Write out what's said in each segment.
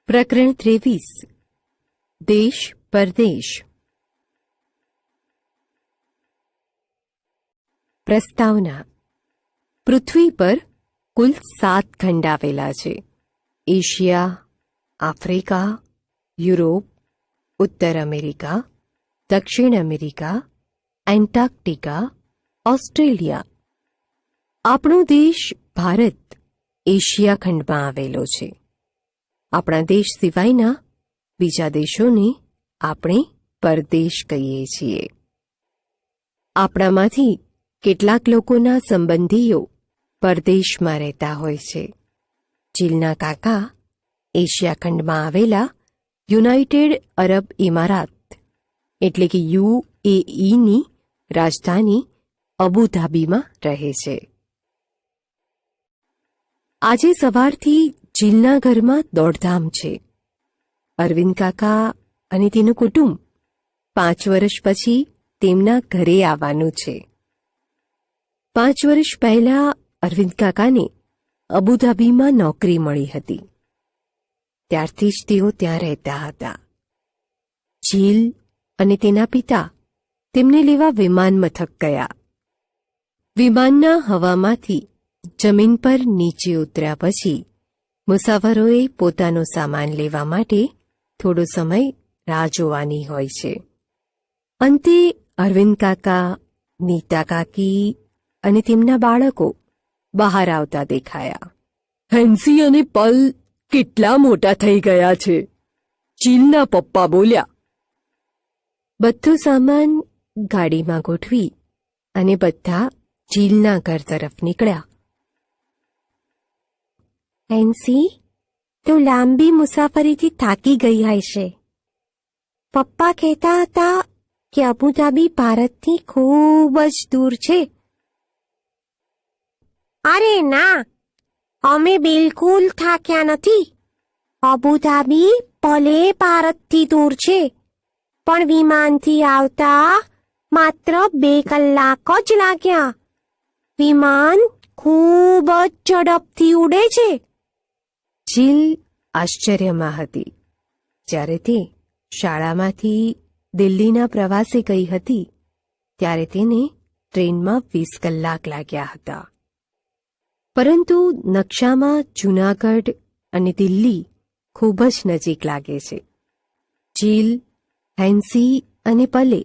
પ્રકરણ 23 દેશ પરદેશ. પ્રસ્તાવના. પૃથ્વી પર કુલ 7 ખંડ આવેલા છે. એશિયા, આફ્રિકા, યુરોપ, ઉત્તર અમેરિકા, દક્ષિણ અમેરિકા, એન્ટાર્કટિકા, ઓસ્ટ્રેલિયા. આપણો દેશ ભારત એશિયા ખંડમાં આવેલો છે. આપણા દેશ સિવાયના બીજા દેશોને આપણે પરદેશ કહીએ છીએ. આપણામાંથી કેટલાક લોકોના સંબંધીઓ પરદેશમાં રહેતા હોય છે. જીલના કાકા એશિયા ખંડમાં આવેલા યુનાઇટેડ અરબ ઇમારાત એટલે કે UAEની રાજધાની અબુધાબીમાં રહે છે. આજે સવારથી જીલના ઘરમાં દોડધામ છે. અરવિંદ કાકા અને તેનું કુટુંબ 5 વર્ષ પછી તેમના ઘરે આવવાનું છે. 5 વર્ષ પહેલા અરવિંદ કાકાને અબુધાબીમાં નોકરી મળી હતી. ત્યારથી જ તેઓ ત્યાં રહેતા હતા. જીલ અને તેના પિતા તેમને લેવા વિમાન મથક ગયા. વિમાનના હવામાંથી જમીન પર નીચે ઉતર્યા પછી મુસાફરોએ પોતાનો સામાન લેવા માટે થોડો સમય રાહ જોવાની હોય છે. અંતે અરવિંદ કાકા, નીતા કાકી અને તેમના બાળકો બહાર આવતા દેખાયા. હેન્સી અને પલ કેટલા મોટા થઈ ગયા છે, જીલના પપ્પા બોલ્યા. બધો સામાન ગાડીમાં ગોઠવી અને બધા જીલના ઘર તરફ નીકળ્યા. હેન્સી, તું લાંબી મુસાફરીથી થાકી ગઈ હશે. પપ્પા કહેતા હતા કે અબુધાબી ભારતથી ખૂબ જ દૂર છે. અરે ના, અમે બિલકુલ થાક્યા નથી. અબુધાબી ભલે ભારતથી દૂર છે, પણ વિમાનથી આવતા માત્ર 2 કલાક જ લાગ્યા. વિમાન ખૂબ જ ઝડપથી ઉડે છે. જીલ આશ્ચર્યમાં હતી. જ્યારે તે શાળામાંથી દિલ્હીના પ્રવાસે ગઈ હતી ત્યારે તેને ટ્રેનમાં 20 કલાક લાગ્યા હતા. પરંતુ નકશામાં જૂનાગઢ અને દિલ્હી ખૂબ જ નજીક લાગે છે. જીલ, હેન્સી અને પલે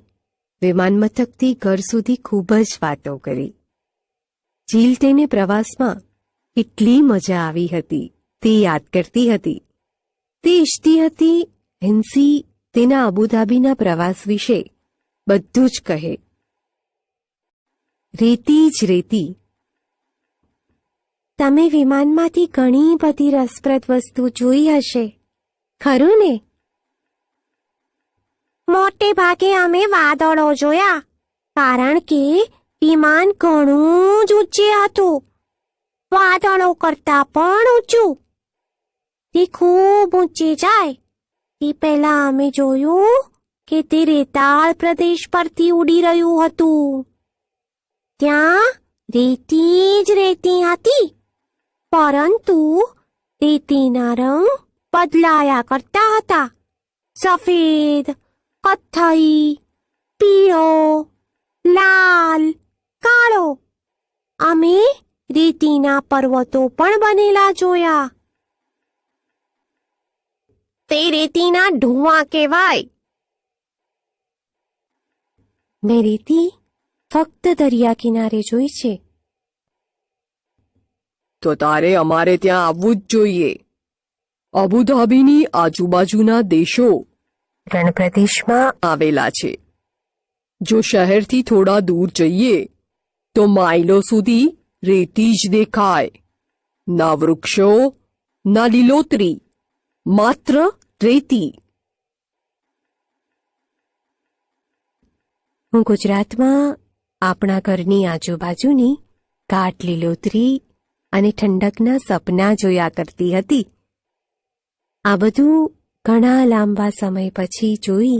વિમાન મથકથી ઘર સુધી ખૂબ જ વાતો કરી. જીલ તેને પ્રવાસમાં કેટલી મજા આવી હતી તે યાદ કરતી હતી. તે ઈચ્છતી હતી હેન્સી તેના અબુધાબીના પ્રવાસ વિશે બધું જ કહે. રેતી જ રેતી. તમે વિમાનમાંથી ઘણી બધી રસપ્રદ વસ્તુ જોઈ હશે, ખરું ને? મોટે ભાગે અમે વાદળો જોયા, કારણ કે વિમાન ઘણું જ ઊંચે હતું. વાદળો કરતા પણ ઊંચું. તે ખૂબ ઊંચે જાય તે પહેલા અમે જોયું કે તે રેતાળ પ્રદેશ પરથી ઉડી રહ્યું હતું. ત્યાં રેતી જ રેતી હતી, પરંતુ રેતીના રંગ બદલાયા કરતા હતા. સફેદ, કથ્થઈ, પીળો, લાલ, કાળો. અમે રેતીના પર્વતો પણ બનેલા જોયા. તે રેતીના ઢૂંવા કહેવાય. મેં રેતી ફક્ત દરિયા કિનારે જોઈ છે. તો તારે અમારે ત્યાં આવવું જ જોઈએ. અબુધાબીની આજુબાજુના દેશો રણપ્રદેશમાં આવેલા છે. જો શહેરથી થોડા દૂર જઈએ તો માઇલો સુધી રેતી જ દેખાય. ના વૃક્ષો, ના લીલોતરી, માત્ર રેતી. હું ગુજરાતમાં આપણા ઘરની આજુબાજુની ઘાટ લીલોતરી અને ઠંડકના સપના જોયા કરતી હતી. આ બધું ઘણા લાંબા સમય પછી જોઈ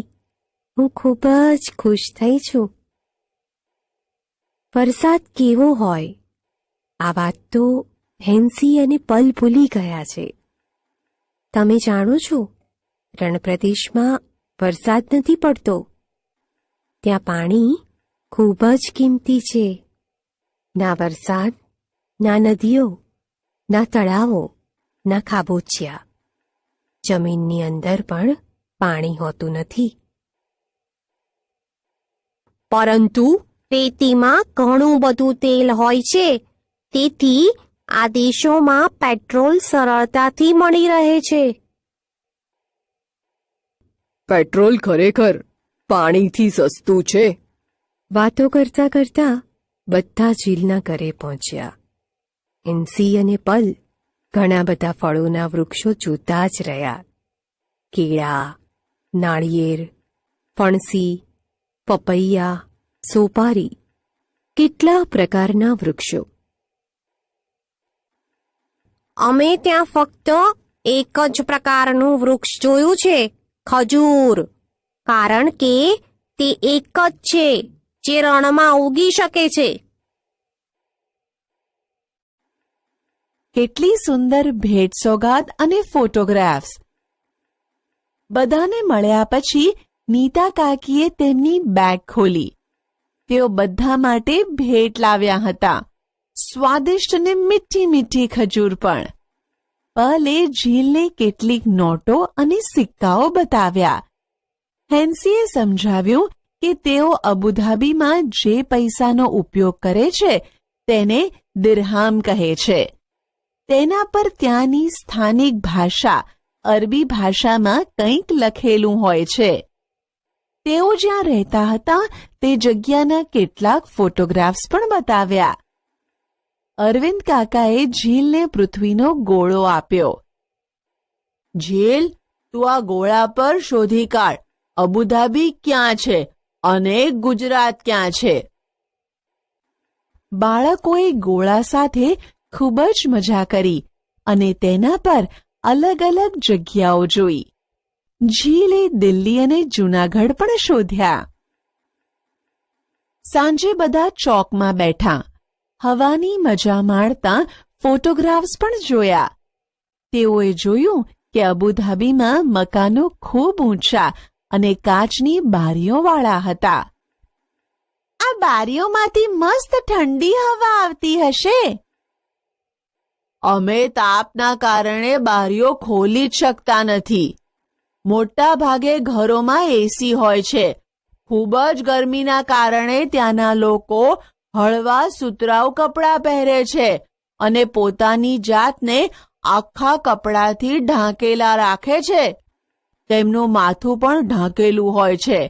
હું ખૂબ જ ખુશ થઈ છું. વરસાદ કેવો હોય આ વાત તો હેન્સી અને પલ ભૂલી ગયા છે. તમે જાણો છો, રણપ્રદેશમાં વરસાદ નથી પડતો. ત્યાં પાણી ખૂબ જ કિંમતી છે. ના વરસાદ, ના નદીઓ, ના તળાવો, ના ખાબોચિયા. જમીનની અંદર પણ પાણી હોતું નથી. પરંતુ રેતીમાં ઘણું બધું તેલ હોય છે, તેથી આ દેશોમાં પેટ્રોલ સરળતાથી મળી રહે છે. પેટ્રોલ ખરેખર પાણીથી સસ્તું છે. વાતો કરતા કરતા બધા ઝીલના ઘરે પહોંચ્યા. એન્સી અને પલ ઘણા બધા ફળોના વૃક્ષો જોતા જ રહ્યા. કેળા, નાળિયેર, ફણસી, પપૈયા, સોપારી, કેટલા પ્રકારના વૃક્ષો. અમે ત્યાં ફક્ત એક જ પ્રકારનું વૃક્ષ જોયું છે, ખજૂર. કારણ કે તે એક જ છે જે રણમાં ઉગી શકે છે. કેટલી સુંદર ભેટ સોગાદ અને ફોટોગ્રાફ્સ. બધાને મળ્યા પછી નીતા કાકીએ તેમની બેગ ખોલી. તેઓ બધા માટે ભેટ લાવ્યા હતા, સ્વાદિષ્ટ અને મીઠી મીઠી ખજૂર પણ. પલે ઝીલને કેટલીક નોટો અને સિક્કાઓ બતાવ્યા. હેન્સીએ સમજાવ્યું કે તેઓ અબુધાબીમાં જે પૈસાનો ઉપયોગ કરે છે તેને દિરહામ કહે છે. તેના પર ત્યાંની સ્થાનિક ભાષા અરબી ભાષામાં કંઈક લખેલું હોય છે. તેઓ જ્યાં રહેતા હતા તે જગ્યાના કેટલાક ફોટોગ્રાફ્સ પણ બતાવ્યા. અરવિંદ કાકાએ ઝીલને પૃથ્વીનો ગોળો આપ્યો. ઝીલ, તું આ ગોળા પર શોધી કાઢ અબુધાબી ક્યાં છે અને ગુજરાત ક્યાં છે. બાળકોએ ગોળા સાથે ખૂબ જ મજા કરી અને તેના પર અલગ અલગ જગ્યાઓ જોઈ. ઝીલે દિલ્હી અને જૂનાગઢ પણ શોધ્યા. સાંજે બધા ચોકમાં બેઠા, હવાની મજા માણતા ફોટોગ્રાફ્સ પણ જોયા. તેઓએ જોયું કે અબુધાબીમાં મકાનો ખૂબ ઊંચા અને કાચની બારીઓવાળા હતા. આ બારીઓમાંથી મસ્ત ઠંડી હવા આવતી હશે. અમે તાપના કારણે બારીઓ ખોલી જ શકતા નથી. મોટા ભાગે ઘરોમાં એસી હોય છે. ખૂબ જ ગરમીના કારણે ત્યાંના લોકો હળવા સુતરાઉ કપડાં પહેરે છે અને પોતાની જાતને આખા કપડાથી ઢાંકેલા રાખે છે. તેમનું માથું પણ ઢાંકેલું હોય છે.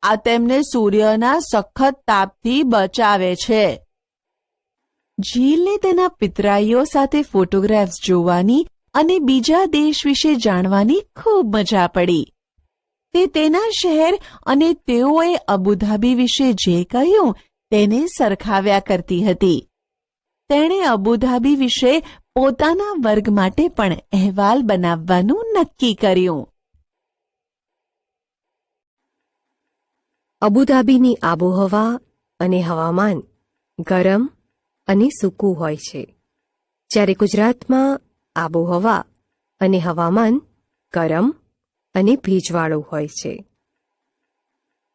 આ તેમને સૂર્યના સખત તાપથી બચાવે છે. ઝીલને તેના પિતરાઈઓ સાથે ફોટોગ્રાફ્સ જોવાની અને બીજા દેશ વિશે જાણવાની ખૂબ મજા પડી. તે તેના શહેર અને તેઓએ અબુધાબી વિશે જે કહ્યું તેને સરખાવ્યા કરતી હતી. તેણે અબુધાબી વિશે પોતાના વર્ગ માટે પણ અહેવાલ બનાવવાનું નક્કી કર્યું. અબુધાબીની આબોહવા અને હવામાન ગરમ અને સૂકું હોય છે, જ્યારે ગુજરાતમાં આબોહવા અને હવામાન ગરમ અને ભેજવાળું હોય છે.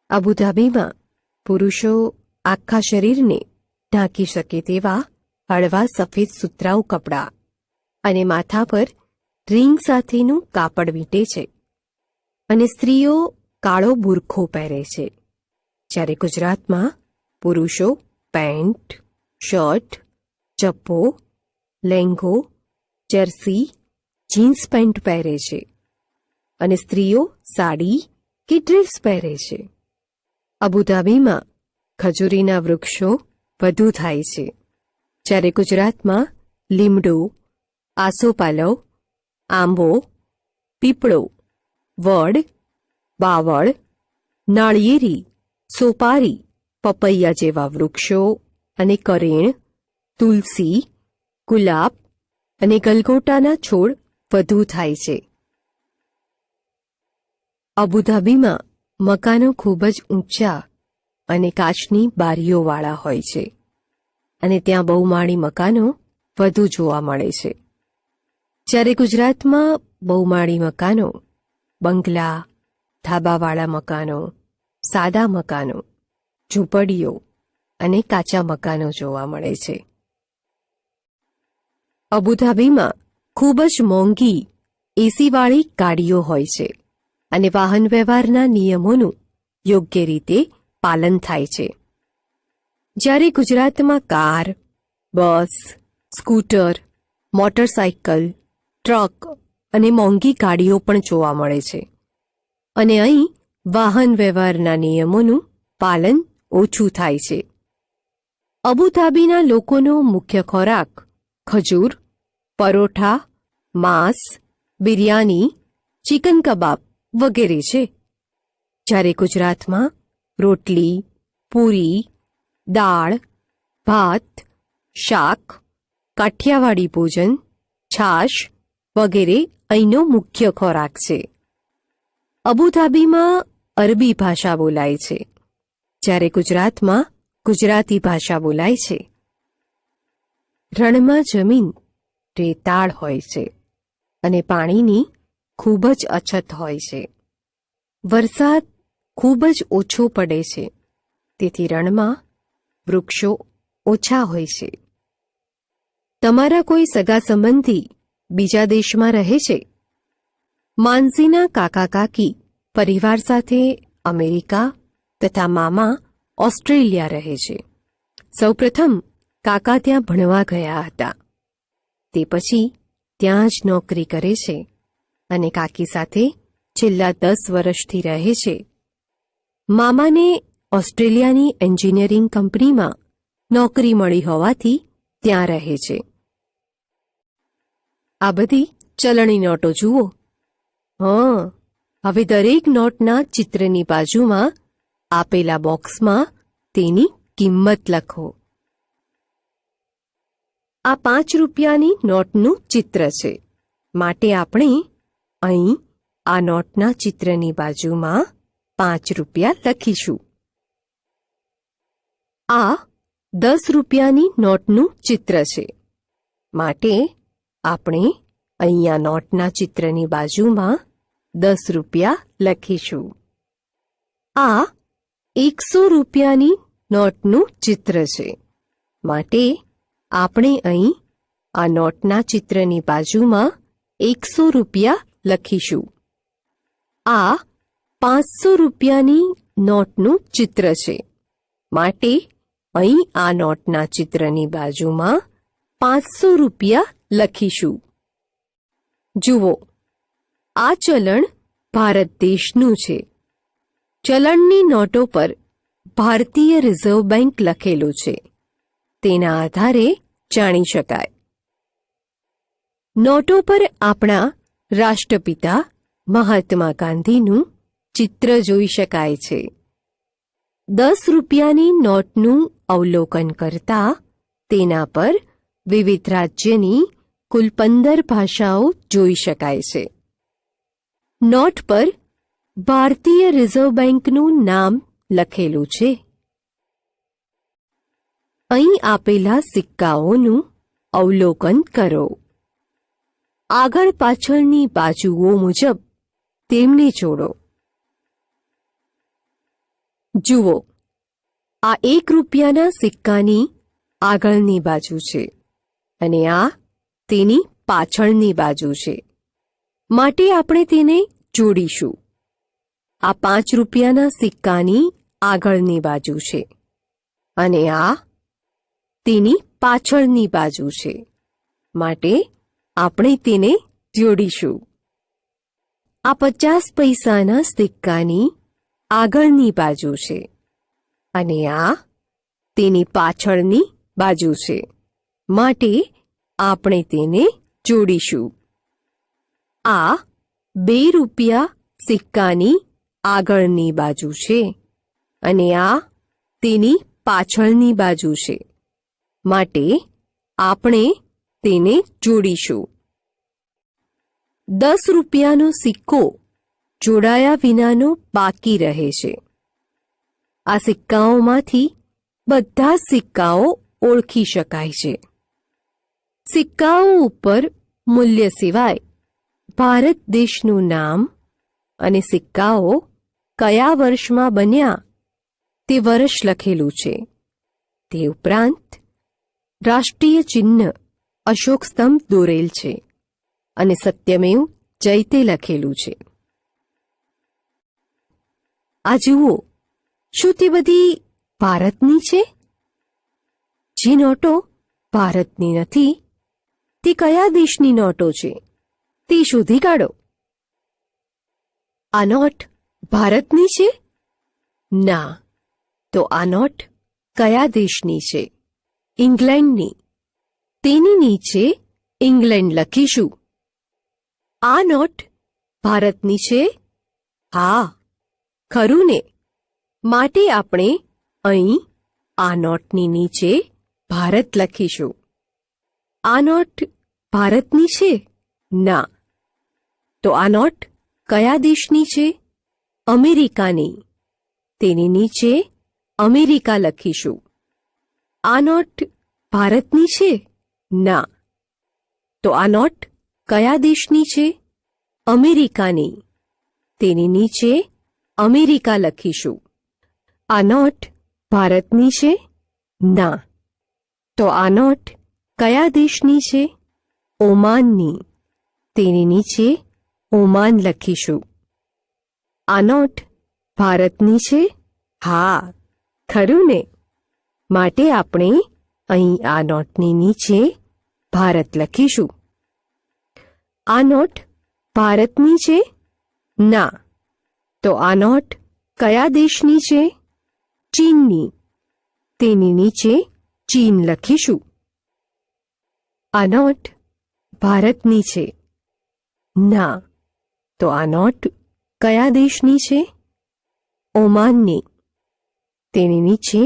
અબુધાબીમાં પુરુષો આખા શરીરને ઢાંકી શકે તેવા હળવા સફેદ સુતરાઉ કપડાં અને માથા પર રીંગ સાથેનું કાપડ વીંટે છે, અને સ્ત્રીઓ કાળો બુરખો પહેરે છે. જ્યારે ગુજરાતમાં પુરુષો પેન્ટ, શર્ટ, ચપ્પો, લેંઘો, જર્સી, જીન્સ પેન્ટ પહેરે છે, અને સ્ત્રીઓ સાડી કે ડ્રેસ પહેરે છે. અબુધાબીમાં ખજૂરીના વૃક્ષો વધુ થાય છે, જ્યારે ગુજરાતમાં લીમડો, આસોપાલવ, આંબો, પીપળો, વડ, બાવળ, નાળિયેરી, સોપારી, પપૈયા જેવા વૃક્ષો અને કરેણ, તુલસી, ગુલાબ અને ગલગોટાના છોડ વધુ થાય છે. અબુધાબીમાં મકાનો ખૂબ જ ઊંચા અને કાચની બારીઓવાળા હોય છે, અને ત્યાં બહુમાળી મકાનો વધુ જોવા મળે છે. જ્યારે ગુજરાતમાં બહુમાળી મકાનો, બંગલા, ધાબાવાળા મકાનો, સાદા મકાનો, ઝૂંપડીઓ અને કાચા મકાનો જોવા મળે છે. અબુધાબીમાં ખૂબ જ મોંઘી એસીવાળી ગાડીઓ હોય છે અને વાહન વ્યવહારના નિયમોનું યોગ્ય રીતે પાલન થાય છે. જ્યારે ગુજરાતમાં કાર, બસ, સ્કૂટર, મોટરસાયકલ, ટ્રક અને મોંઘી ગાડીઓ પણ જોવા મળે છે અને અહીં વાહન વ્યવહારના નિયમોનું પાલન ઓછું થાય છે. અબુધાબીના લોકોનો મુખ્ય ખોરાક ખજૂર, પરોઠા, માંસ, બિરયાની, ચિકન કબાબ વગેરે છે. જ્યારે ગુજરાતમાં રોટલી, પૂરી, દાળ, ભાત, શાક, કાઠિયાવાડી ભોજન, છાશ વગેરે અહીંનો મુખ્ય ખોરાક છે. અબુધાબીમાં અરબી ભાષા બોલાય છે, જ્યારે ગુજરાતમાં ગુજરાતી ભાષા બોલાય છે. રણમાં જમીન રેતાળ હોય છે અને પાણીની ખૂબ જ અછત હોય છે. વરસાદ ખૂબ જ ઓછો પડે છે, તેથી રણમાં વૃક્ષો ઓછા હોય છે. તમારા કોઈ સગા સંબંધી બીજા દેશમાં રહે છે? માનસીના કાકા કાકી પરિવાર સાથે અમેરિકા તથા મામા ઓસ્ટ્રેલિયા રહે છે. સૌપ્રથમ કાકા ત્યાં ભણવા ગયા હતા. તે પછી ત્યાં જ નોકરી કરે છે અને કાકી સાથે છેલ્લા 10 વર્ષથી રહે છે. મામાને ઓસ્ટ્રેલિયાની એન્જિનિયરિંગ કંપનીમાં નોકરી મળી હોવાથી ત્યાં રહે છે. આ બધી ચલણી નોટો જુઓ. હવે દરેક નોટના ચિત્રની બાજુમાં આપેલા બોક્સમાં તેની કિંમત લખો. આ 5 રૂપિયાની નોટનું ચિત્ર છે, માટે આપણે અહીં આ નોટના ચિત્રની બાજુમાં 5 રૂપિયા લખીશું. આ 10 રૂપિયાની નોટનું ચિત્ર છે, માટે આપણે અહીંયા નોટના ચિત્રની બાજુમાં 10 રૂપિયા લખીશું. આ 100 રૂપિયાની નોટનું ચિત્ર છે, માટે આપણે અહીં આ નોટના ચિત્રની બાજુમાં 100 રૂપિયા લખીશું. આ 500 રૂપિયાની નોટનું ચિત્ર છે, માટે અહીં આ નોટના ચિત્રની બાજુમાં 500 રૂપિયા લખીશું. જુઓ, આ ચલણ ભારત દેશનું છે. ચલણની નોટો પર ભારતીય રિઝર્વ બેંક લખેલું છે. તેના આધારે જાણી શકાય. નોટો પર આપણા રાષ્ટ્રપિતા મહાત્મા ગાંધીનું ચિત્ર જોઈ શકાય છે. 10 રૂપિયાની નોટનું અવલોકન કરતા તેના પર વિવિધ રાજ્યની કુલ 15 ભાષાઓ જોઈ શકાય છે. નોટ પર ભારતીય રિઝર્વ બેંકનું નામ લખેલું છે. અહીં આપેલા સિક્કાઓનું અવલોકન કરો. આગળ પાછળની બાજુઓ મુજબ તેમને જોડો. જુઓ, આ 1 રૂપિયાના સિક્કાની આગળની બાજુ છે અને આ તેની પાછળની બાજુ છે, માટે આપણે તેને જોડીશું. આ 5 રૂપિયાના સિક્કાની આગળની બાજુ છે અને આ તેની પાછળની બાજુ છે, માટે આપણે તેને જોડીશું. આ 50 પૈસાના સિક્કાની આગળની બાજુ છે અને આ તેની પાછળની બાજુ છે, માટે આપણે તેને જોડીશું. આ 2 રૂપિયા સિક્કાની આગળની બાજુ છે અને આ તેની પાછળની બાજુ છે, માટે આપણે તેને જોડીશું. 10 રૂપિયાનો સિક્કો જોડાયા વિનાનો બાકી રહે છે. આ સિક્કાઓમાંથી બધા સિક્કાઓ ઓળખી શકાય છે. સિક્કાઓ ઉપર મૂલ્ય સિવાય ભારત દેશનું નામ અને સિક્કાઓ કયા વર્ષમાં બન્યા તે વર્ષ લખેલું છે. તે ઉપરાંત રાષ્ટ્રીય ચિહ્ન અશોક સ્તંભ દોરેલ છે અને સત્યમેવ જયતે લખેલું છે. આ જુઓ, શું તે બધી ભારતની છે? જે નોટો ભારતની નથી તે કયા દેશની નોટો છે તે શોધી કાઢો. આ નોટ ભારતની છે? ના. તો આ નોટ કયા દેશની છે? ઇંગ્લેન્ડની. તેની નીચે ઇંગ્લેન્ડ લખીશું. આ નોટ ભારતની છે? હા, ખરું ને? માટે આપણે અહીં આ નોટની નીચે ભારત લખીશું. આ નોટ ભારતની છે? ના. તો આ નોટ કયા દેશની છે? અમેરિકાની. તેની નીચે અમેરિકા લખીશું. આ નોટ ભારતની છે? ના. તો આ નોટ કયા દેશની છે? અમેરિકાની. તેની નીચે અમેરિકા લખીશું. આ નોટ ભારતની છે? ના. તો આ નોટ કયા દેશની છે? ઓમાનની. તેની નીચે ઓમાન લખીશું. આ નોટ ભારતની છે? હા, ખરું ને? માટે આપણે અહીં આ નોટની નીચે ભારત લખીશું. આ નોટ ભારતની છે? ના. તો આ નોટ કયા દેશની છે? ચીનની. તેની નીચે ચીન લખીશું. આ નોટ ભારતની છે? ના. તો આ નોટ કયા દેશની છે? ઓમાનની. તેની નીચે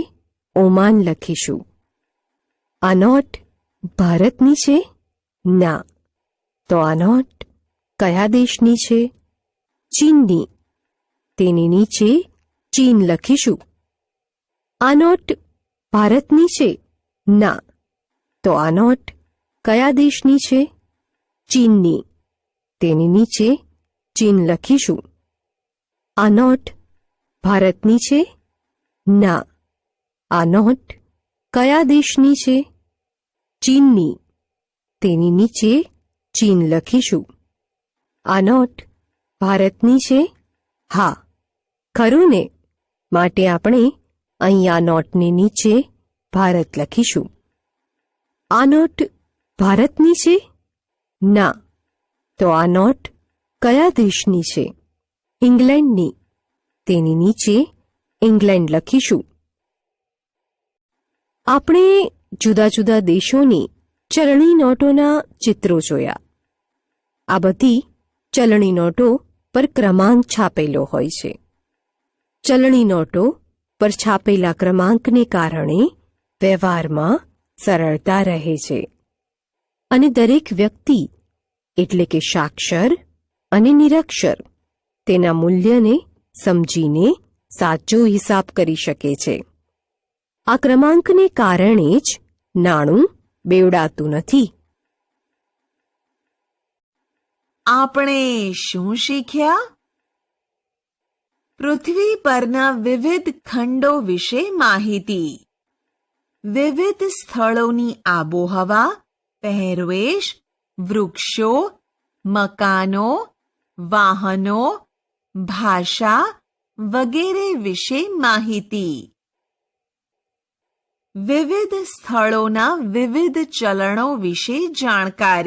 ઓમાન લખીશું. આ નોટ ભારતની છે? ના. તો આ નોટ કયા દેશની છે? ચીનની. તેની નીચે ચીન લખીશું. આ નોટ ભારતની છે? ના. તો આ નોટ કયા દેશની છે? ચીનની. તેની નીચે ચીન લખીશું. આ નોટ ભારતની છે? ના. આ નોટ કયા દેશની છે? ચીનની. તેની નીચે ચીન લખીશું. આ નોટ ભારતની છે? હા, ખરું ને? માટે આપણે અહીં આ નોટની નીચે ભારત લખીશું. આ નોટ ભારતની છે? ના. તો આ નોટ કયા દેશની છે? ઇંગ્લેન્ડની. તેની નીચે ઇંગ્લેન્ડ લખીશું. આપણે જુદા જુદા દેશોની ચલણી નોટોના ચિત્રો જોયા. આ બધી ચલણી નોટો પર ક્રમાંક છાપેલો હોય છે. ચલણી નોટો પર છાપેલા ક્રમાંકને કારણે વ્યવહારમાં સરળતા રહે છે અને દરેક વ્યક્તિ એટલે કે સાક્ષર અને નિરક્ષર તેના મૂલ્યને સમજીને સાચો હિસાબ કરી શકે છે. આ ક્રમાંકને કારણે જ નાણું બેવડાતું નથી. આપણે શું શીખ્યા? પૃથ્વી પરના વિવિધ ખંડો વિશે માહિતી, વિવિધ સ્થળોની આબોહવા, પહેરવેશ, વૃક્ષો, મકાનો, વાહનો, ભાષા વગેરે વિશે માહિતી. વિવિધ સ્થળોના વિવિધ ચલણો વિશે જાણકારી.